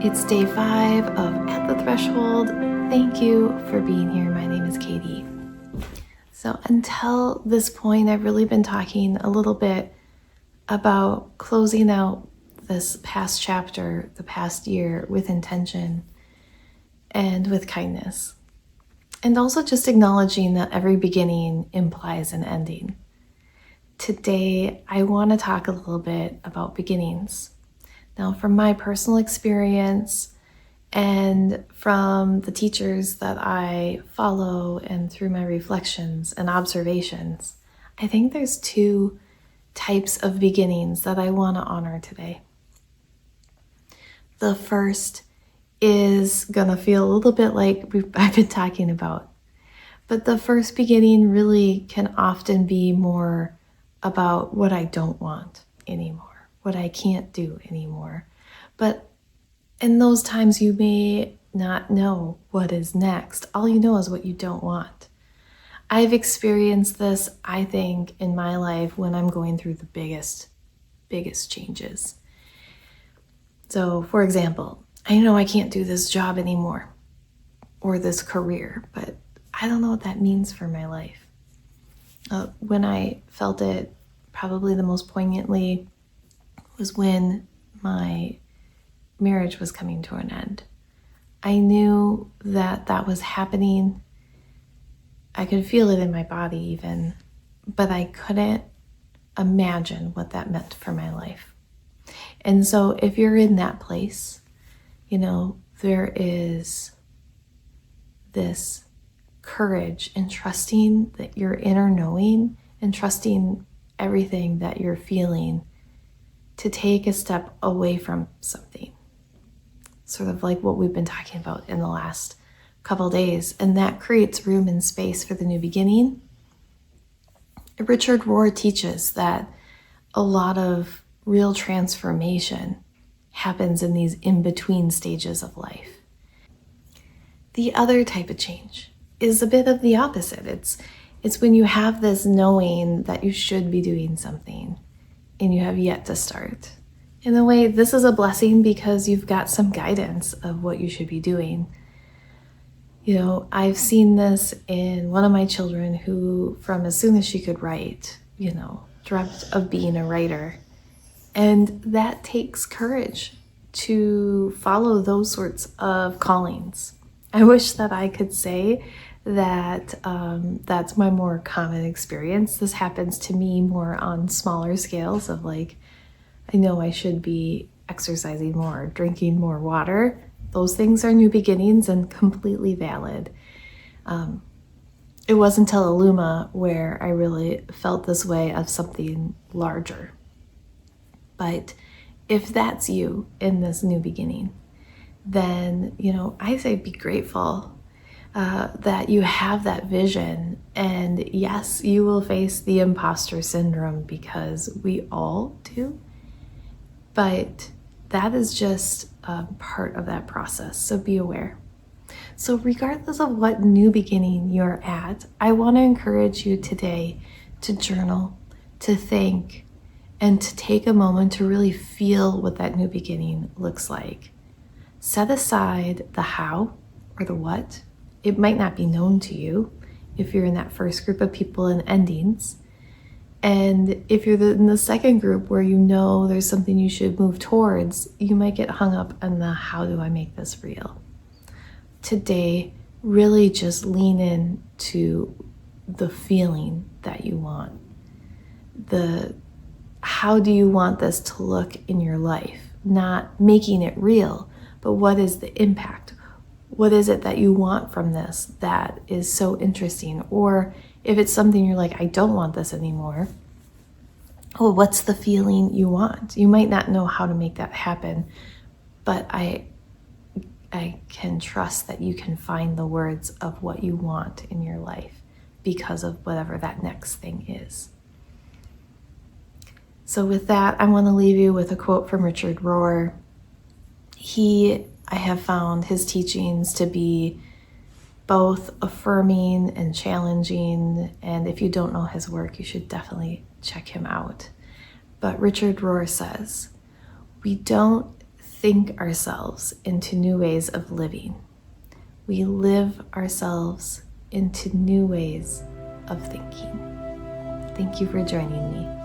It's day 5 of At the Threshold. Thank you for being here. My name is Katie. So until this point, I've really been talking a little bit about closing out this past chapter, the past year, with intention and with kindness. And also just acknowledging that every beginning implies an ending. Today, I want to talk a little bit about beginnings. Now, from my personal experience and from the teachers that I follow and through my reflections and observations, I think there's 2 types of beginnings that I want to honor today. The first is going to feel a little bit like I've been talking about, but the first beginning really can often be more about what I don't want anymore. What I can't do anymore. But in those times, you may not know what is next. All you know is what you don't want. I've experienced this, I think, in my life when I'm going through the biggest changes. So, for example, I know I can't do this job anymore or this career, but I don't know what that means for my life. When I felt it probably the most poignantly was when my marriage was coming to an end. I knew that that was happening. I could feel it in my body even, but I couldn't imagine what that meant for my life. And so if you're in that place, there is this courage in trusting that your inner knowing and trusting everything that you're feeling to take a step away from something, sort of like what we've been talking about in the last couple days, and that creates room and space for the new beginning. Richard Rohr teaches that a lot of real transformation happens in these in-between stages of life. The other type of change is a bit of the opposite. It's when you have this knowing that you should be doing something and you have yet to start. In a way, this is a blessing because you've got some guidance of what you should be doing. I've seen this in one of my children who, from as soon as she could write, dreamt of being a writer. And that takes courage to follow those sorts of callings. I wish that I could say that that's my more common experience. This happens to me more on smaller scales of I know I should be exercising more, drinking more water. Those things are new beginnings and completely valid. It wasn't until Alumah where I really felt this way of something larger. But if that's you in this new beginning, then, I say be grateful that you have that vision. And yes, you will face the imposter syndrome because we all do. But that is just part of that process. So be aware. So regardless of what new beginning you're at, I want to encourage you today to journal, to think, and to take a moment to really feel what that new beginning looks like. Set aside the how or the what. It might not be known to you if you're in that first group of people in endings. And if you're in the second group where there's something you should move towards, you might get hung up on the how do I make this real. Today, really just lean in to the feeling that you want. How do you want this to look in your life? Not making it real, but what is the impact? What is it that you want from this that is so interesting? Or if it's something you're like, I don't want this anymore, what's the feeling you want? You might not know how to make that happen, but I can trust that you can find the words of what you want in your life because of whatever that next thing is. So with that, I want to leave you with a quote from Richard Rohr. I have found his teachings to be both affirming and challenging, and if you don't know his work, you should definitely check him out. But Richard Rohr says, we don't think ourselves into new ways of living. We live ourselves into new ways of thinking. Thank you for joining me.